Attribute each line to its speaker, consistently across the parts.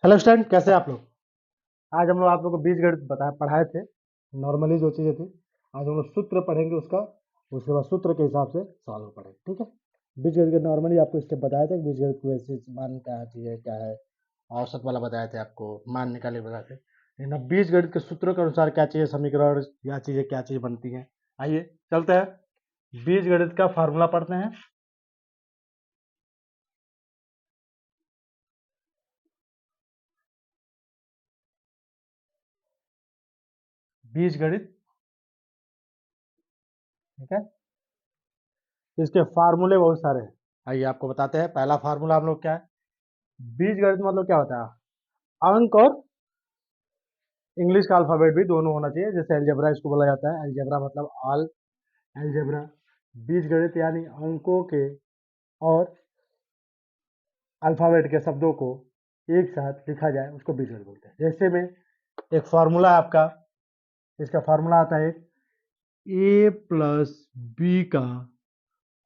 Speaker 1: Hello student, कैसे हैं आप लोग। आज हम लोग आप लोग को बीजगणित पढ़ाए थे। नॉर्मली जो चीज़ें थी आज हम लोग सूत्र पढ़ेंगे उसका, उसके बाद सूत्र के हिसाब से सॉल्व पढ़ेंगे। ठीक है, बीजगणित के नॉर्मली आपको स्टेप बताए थे। बीजगणित को ऐसे मान क्या चीज़ है, क्या है, औसत वाला बताए थे, आपको मान निकाले बताए थे। लेकिन अब बीजगणित के सूत्रों के अनुसार क्या चीज़ें समीकरण या चीज़ें क्या चीज़ बनती हैं। आइए चलते हैं, बीजगणित का फार्मूला पढ़ते हैं। बीजगणित, ठीक है, इसके फार्मूले बहुत सारे हैं। आइए आपको बताते हैं। पहला फार्मूला हम लोग क्या है, बीजगणित मतलब क्या होता है, अंक और इंग्लिश का अल्फाबेट भी दोनों होना चाहिए। जैसे अलजेब्रा इसको बोला जाता है, अलजेब्रा मतलब ऑल अलजेब्रा। बीजगणित यानी अंकों के और अल्फाबेट के शब्दों को एक साथ लिखा जाए उसको बीजगणित बोलते हैं। जैसे में एक फार्मूला है आपका, इसका फार्मूला आता है ए प्लस बी का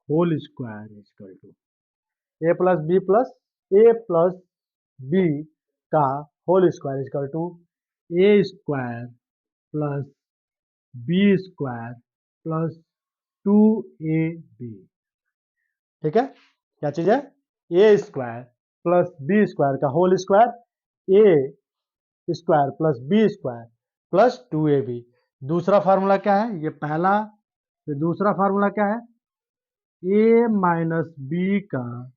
Speaker 1: whole square equal to A plus B का whole square equal to A square plus B square plus 2ab। ठीक है, क्या चीज है, A square plus B square का whole square, A square plus B square plus 2ab। दूसरा formula क्या है, ये पहला, फिर दूसरा फार्मूला क्या है, ए माइनस बी का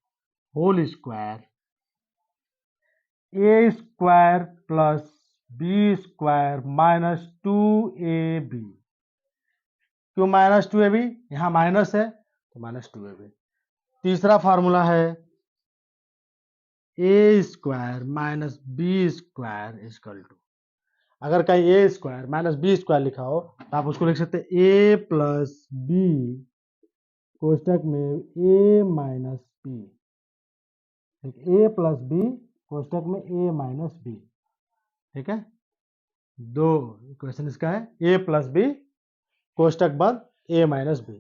Speaker 1: whole square, A square plus B square minus 2ab। क्यों माइनस 2ab, यहाँ माइनस है तो माइनस 2ab। तीसरा फार्मूला है A square minus B square equal to, अगर कहीं A square minus B square लिखा हो तो आप उसको लिख सकते हैं ए प्लस बी कोष्टक में A minus B. A plus B कोष्टक में ए माइनस बी। ठीक है, दो इक्वेशन इसका है, ए प्लस बी कोष्टक बंद ए माइनस बी।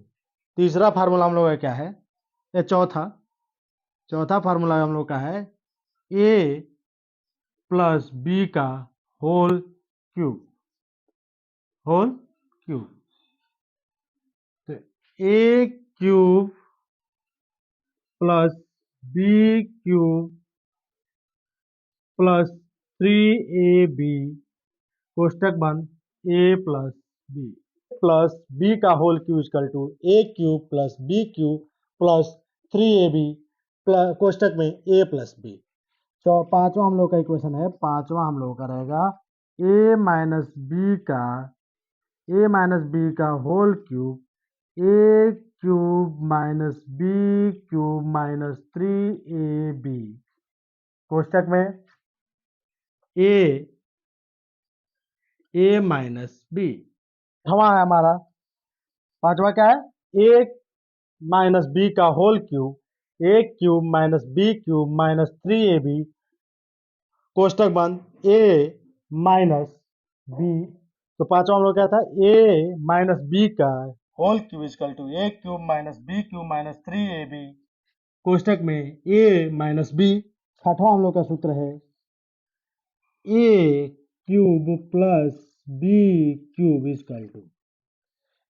Speaker 1: तीसरा फार्मूला हम लोग का क्या है, ये चौथा फार्मूला हम लोग का है ए प्लस बी का होल क्यूब। तो A cube plus B cube plus 3ab कोष्टक बंद ए प्लस बी का whole cube equal to A cube plus B cube plus 3ab कोष्टक में ए प्लस बी। तो पांचवा हम लोग का इक्वेशन है, पांचवा हम लोग का रहेगा ए माइनस बी का whole cube A cube minus B cube minus 3ab कोष्टक में ए माइनस बी। छठवां है हमारा, पांचवा क्या है, ए माइनस बी का whole cube A cube minus B cube minus 3ab कोष्टक बंद ए माइनस बी। तो पांचवा हम लोग क्या था, ए माइनस बी का whole cube equal to A cube minus B cube minus 3ab कोष्टक में ए माइनस बी। छठवां हम लोग का सूत्र है A cube plus B cube equal to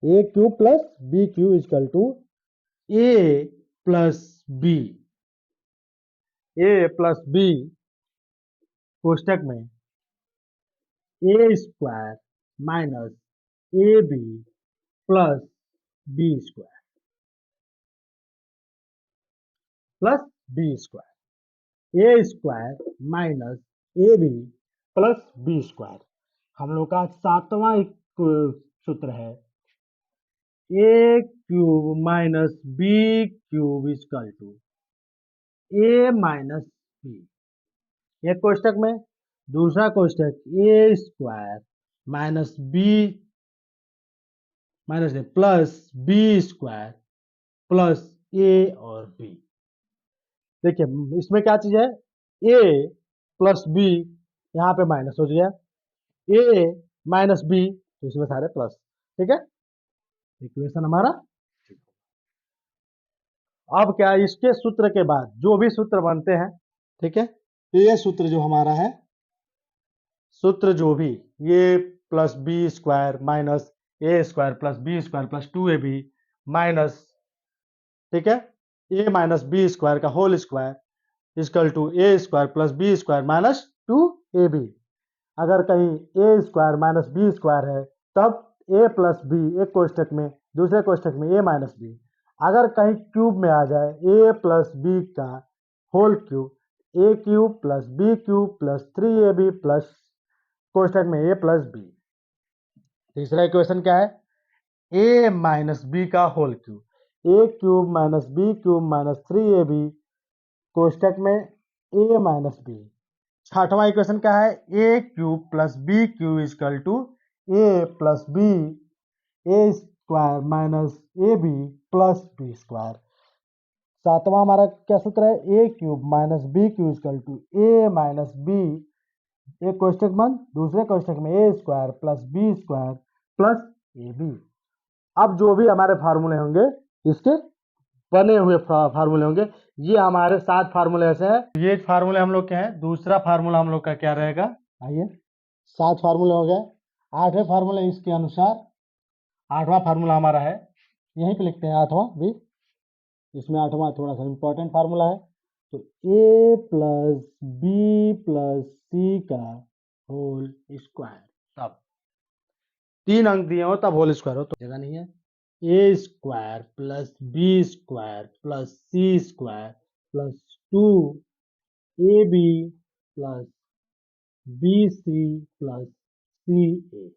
Speaker 1: A cube plus B cube equal to A plus B कोष्टक में A square minus A B plus B square A square minus A B plus B square. हम लोग का सातवां सूत्र है A cube minus B cube equal to A minus B, एक कोष्टक में, दूसरा कोष्टक A square minus B minus plus B square plus ए और बी। देखिए इसमें क्या चीज है, ए प्लस बी यहाँ पे माइनस हो गया, ए माइनस बी तो इसमें सारे प्लस। ठीक है, इक्वेशन हमारा। अब क्या, इसके सूत्र के बाद जो भी सूत्र बनते हैं, ठीक है, ये सूत्र जो हमारा है सूत्र जो भी ये plus B square minus A square plus B square plus 2ab minus, ठीक है, ए माइनस बी स्क्वायर का whole square equal to A square plus B square minus 2ab। अगर कहीं A square minus B square है तब ए plus B एक कोष्टक में, दूसरे कोष्टक में ए माइनस बी। अगर कहीं क्यूब में आ जाए ए प्लस बी का whole cube, A cube plus B cube plus 3ab plus कोष्टक में ए प्लस बी। तीसरा इक्वेशन क्या है, ए माइनस बी का whole cube, A cube minus B cube minus 3ab कोष्टक में ए माइनस बी। छठवां इक्वेशन क्या है, A cube plus B cube equal to A plus B, A square minus A B plus B square. सातवां हमारा क्या सूत्र है, A cube minus B cube equal to A minus B, एक कोष्टक बंद, दूसरे कोष्टक में A square plus B square plus A B. अब जो भी हमारे फार्मूले होंगे इसके बने हुए फार्मूले होंगे, ये हमारे 7 फार्मूले ऐसे हैं। ये फार्मूले हम लोग के हैं। दूसरा फार्मूला हम लोग का क्या रहेगा, आइए 7 फार्मूले हो गए। 8वें फार्मूले इसके अनुसार, 8वां फार्मूला हमारा है, यहीं पे लिखते हैं 8वां भी, इसमें 8वां थोड़ा सा इंपॉर्टेंट फार्मूला है। तो ए प्लस बी प्लस सी का होल स्क्वायर, तब 3 अंक दिए हो तब होल स्क्वायर हो, तो जगह नहीं है। A square plus B square plus C square plus 2ab plus B C plus C A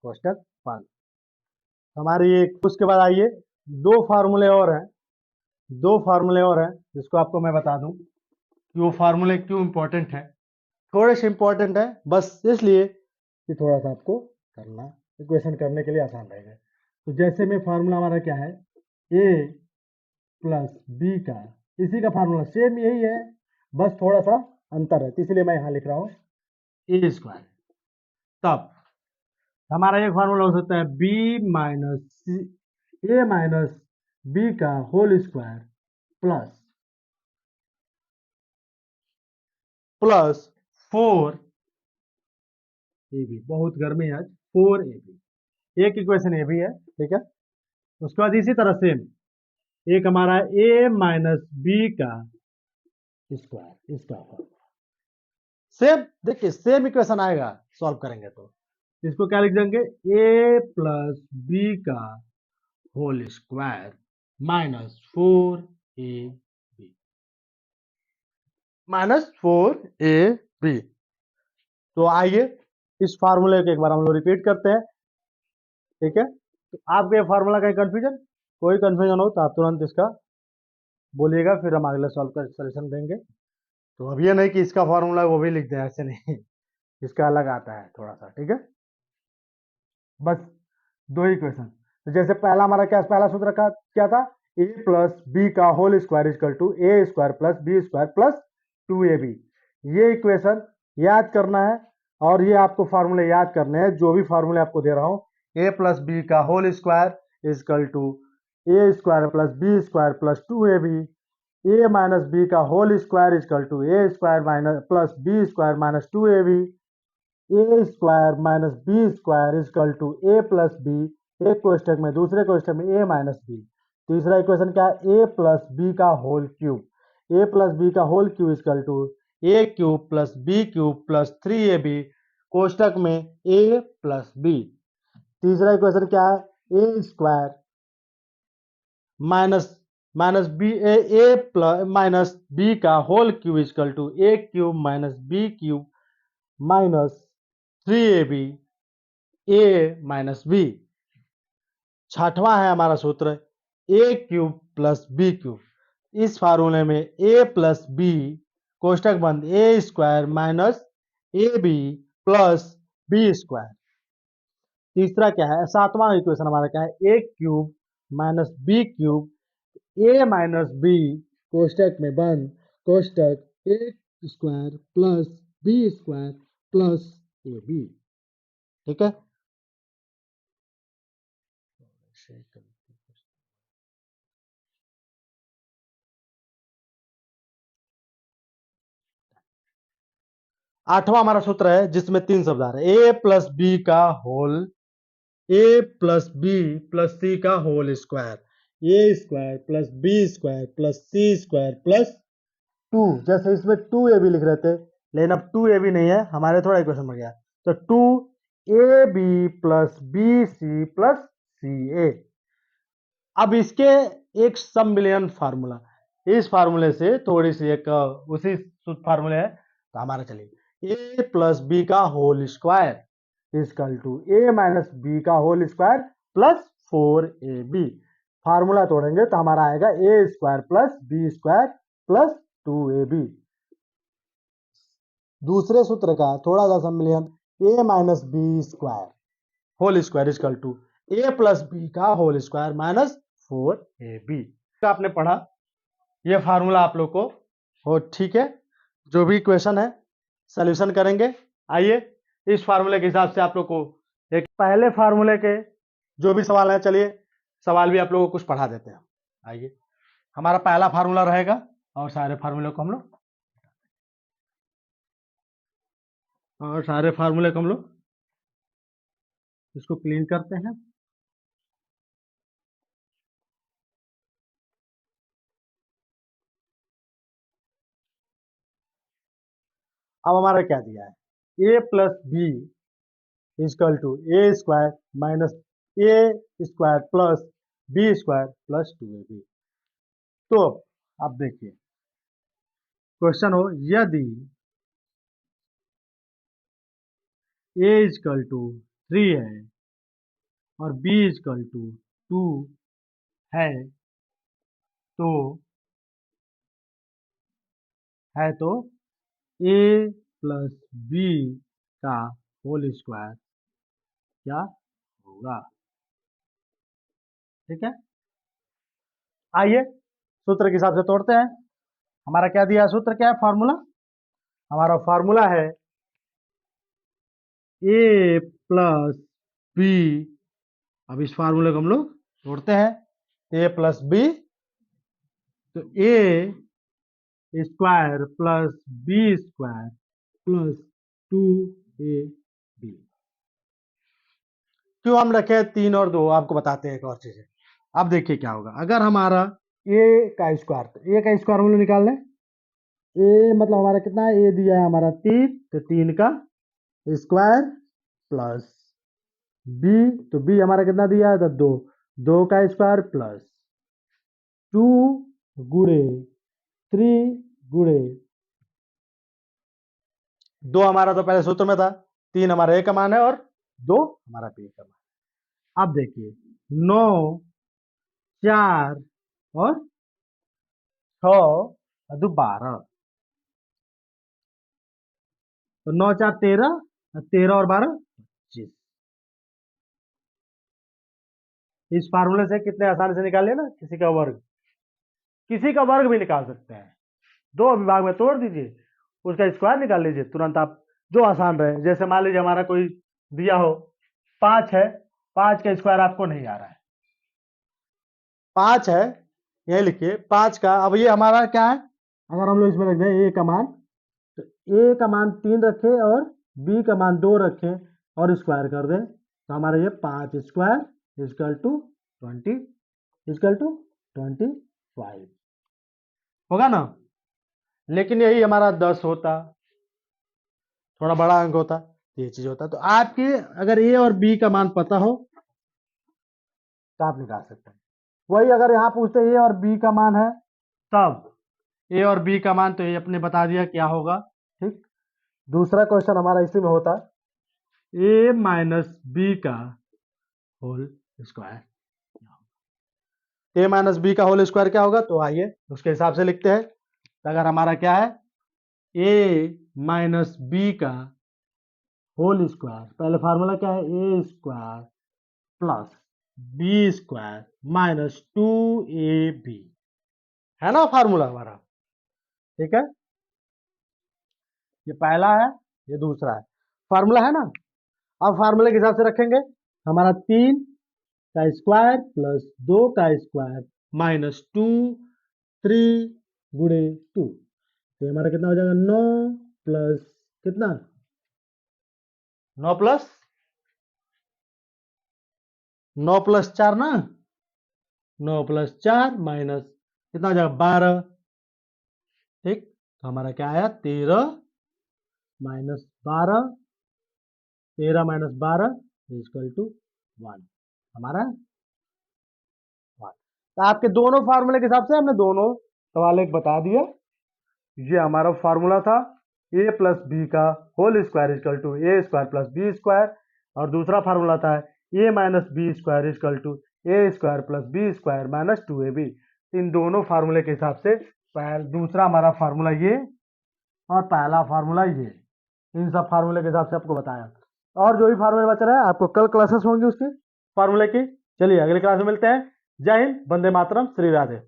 Speaker 1: कोष्टक बंद। हमारी एक, उसके बाद आइए 2 फार्मूले और हैं, 2 फार्मूले और हैं जिसको आपको मैं बता दूं कि वो फार्मूले क्यों इंपॉर्टेंट है। थोड़े से इंपॉर्टेंट है बस इसलिए कि थोड़ा सा आपको करना, इक्वेशन करने के लिए आसान रहेगा। तो जैसे में फार्मूला हमारा क्या है, ए प्लस बी का, इसी का फार्मूला सेम यही है, बस थोड़ा सा अंतर है, तो इसलिए मैं यहाँ लिख रहा हूँ ए स्क्वायर। तब हमारा एक फार्मूला हो सकता है B minus C, A minus B का whole square plus plus 4ab, बहुत गर्मी है आज, 4ab एक इक्वेशन ए भी है, ठीक है। उसके बाद इसी तरह सेम एक हमारा ए माइनस बी का स्क्वायर, इसका फॉर्मूला सेम, देखिए सेम इक्वेशन आएगा सॉल्व करेंगे तो इसको क्या लिख देंगे, ए प्लस बी का whole square minus 4ab, minus 4ab। तो आइए इस फार्मूले को एक बार हम लोग रिपीट करते हैं, ठीक है। तो आपको ये फार्मूला का कंफ्यूजन, कोई कंफ्यूजन हो तो आप तुरंत इसका बोलिएगा, फिर हम अगले सॉल्व का सोल्यूशन देंगे। तो अब ये नहीं कि इसका फार्मूला वो भी लिख दें, ऐसे नहीं, इसका अलग आता है थोड़ा सा, ठीक है। बस 2 ही क्वेश्चन। तो जैसे पहला हमारा क्या, पहला सूत्र का क्या था, ए प्लस बी का whole square equal to A square plus B square plus 2ab। ये इक्वेशन याद करना है और ये आपको फार्मूले याद करने हैं, जो भी फार्मूले आपको दे रहा हूँ, ए प्लस बी का whole square equal to A square plus B square plus 2ab, A minus B का whole square equal to A square minus plus B square minus 2ab, A square minus B square equal to A plus B, एक कोष्टक में, दूसरे कोष्टक में A minus B. तीसरा equation क्या है, ए प्लस बी का whole cube, A plus B का whole cube equal to A cube plus B cube plus 3ab कोष्टक में ए प्लस बी। तीसरा इक्वेशन क्या है, A square minus minus B, A plus minus B का whole cube equal to A cube minus B cube minus 3ab A minus B. छठवां है हमारा सूत्र A cube plus B cube, इस फार्मूले में ए प्लस बी कोष्टक बंद A square minus A B plus B square. तीसरा क्या है, सातवां इक्वेशन हमारा क्या है, A cube minus B cube A minus B कोष्टक में बंद कोष्टक A square plus B square plus A B, ठीक है। आठवां हमारा सूत्र है जिसमें 3 शब्द आ रहे हैं, ए प्लस बी का whole, A plus B plus C का whole square, A square plus B square plus C square plus 2। जैसे इसमें 2ab लिख रहे थे, लेकिन अब 2ab नहीं है, हमारे थोड़ा इक्वेशन बन गया, तो 2ab plus B C plus C A. अब इसके एक सम्मिलन फार्मूला, इस फार्मूले से थोड़ी सी एक उसी फार्मूले है, तो हमारा चलिए ए प्लस बी का whole square equal to A minus B का whole square plus 4ab। Formula तोड़ेंगे तो हमारा आएगा A square plus B square plus 2ab। दूसरे सूत्र का थोड़ा सा सम्मिलन A minus B square whole square equal to A plus B का होल स्क्वायर माइनस 4ab। आपने पढ़ा, ये फार्मूला आप लोग को हो ठीक है। जो भी क्वेश्चन है सॉल्यूशन करेंगे। आइए इस फार्मूले के हिसाब से आप लोग को एक पहले फार्मूले के जो भी सवाल है, चलिए सवाल भी आप लोगों को कुछ पढ़ा देते हैं। आइए, हमारा पहला फार्मूला रहेगा और सारे फार्मूले को हम लोग इसको क्लीन करते हैं। अब हमारा क्या दिया है, A plus B equal to A square minus A square plus B square plus 2ab। तो अब देखिए क्वेश्चन हो, यदि ए इजकल टू 3 है और बी इजकल टू 2 है तो ए प्लस बी का होल स्क्वायर क्या होगा। ठीक है, आइए सूत्र के हिसाब से तोड़ते हैं। हमारा क्या दिया, सूत्र क्या है, फॉर्मूला, हमारा फॉर्मूला है ए प्लस बी। अब इस फार्मूले को हम लोग तोड़ते हैं, ए प्लस बी, तो A square plus B square plus 2ab। क्यों हम रखे 3 और 2, आपको बताते हैं एक और चीज है। अब देखिए क्या होगा, अगर हमारा ए का स्क्वायर, तो ए का स्क्वायर हम लोग निकाल लें। ए मतलब हमारा कितना है, ए दिया है हमारा 3, तो 3 का स्क्वायर प्लस बी, तो बी हमारा कितना दिया है, तो 2, 2 का स्क्वायर प्लस 2 गुणे 3 गुणे 2 हमारा तो पहले सूत्र में था, 3 हमारा ए का मान है और 2 हमारा बी का मान है। अब देखिए 9 4 और 6 और 2 12, तो 9 4 13, 13 और 12 25। इस फार्मूले से कितने आसानी से निकाल लेना, किसी का वर्ग, किसी का वर्ग भी निकाल सकते हैं। 2 विभाग में तोड़ दीजिए, उसका स्क्वायर निकाल लीजिए तुरंत आप, जो आसान रहे। जैसे मान लीजिए हमारा कोई दिया हो 5 है, 5 का स्क्वायर आपको नहीं आ रहा है, 5 है, यही लिखिए 5 का। अब ये हमारा क्या है, अगर हम लोग इसमें रख दें ए का मान, तो ए का मान 3 रखे और बी का मान 2 रखे और स्क्वायर कर दें, तो हमारा ये 5 square equal to 20 equal to 25 होगा ना। लेकिन यही हमारा 10 होता, थोड़ा बड़ा अंक होता, ये चीज होता। तो आपके अगर ए और बी का मान पता हो तो आप निकाल सकते हैं। वही अगर यहाँ पूछते ए और बी का मान है, तब ए और बी का मान तो ये अपने बता दिया क्या होगा। ठीक, दूसरा क्वेश्चन हमारा इसी में होता, ए माइनस बी का होल स्क्वायर, ए माइनस बी का होल स्क्वायर क्या होगा, तो आइए उसके हिसाब से लिखते हैं। तो अगर हमारा क्या है, ए माइनस बी का होल स्क्वायर, पहले फार्मूला क्या है, A square plus B square minus 2ab, है ना फार्मूला हमारा। ठीक है, ये पहला है, ये दूसरा है, फार्मूला है ना। अब फार्मूले के हिसाब से रखेंगे, हमारा 3 का स्क्वायर प्लस 2 का स्क्वायर माइनस 2 3 गुणे 2, तो हमारा कितना हो जाएगा 9 प्लस कितना 9 प्लस 4 ना, 9 प्लस 4 माइनस कितना हो जाएगा 12। ठीक, तो हमारा क्या आया 13 माइनस 12, 13 माइनस 12 इक्वल टू 1, हमारा 1। तो आपके दोनों फार्मूले के हिसाब से हमने दोनों सवाल एक बता दिया। ये हमारा फार्मूला था a प्लस बी का whole square equal to A square plus B square, और दूसरा फार्मूला था a minus B square equal to A square plus B square minus 2ab। इन दोनों फार्मूले के हिसाब से दूसरा हमारा फार्मूला ये और पहला फार्मूला ये, इन सब फार्मूले के हिसाब से आपको बताया। और जो भी फार्मूले बच रहा है आपको कल क्लासेस होंगी उसके फार्मूले की। चलिए अगली क्लास में मिलते हैं। जय हिंद, वंदे मातरम, श्री राधे।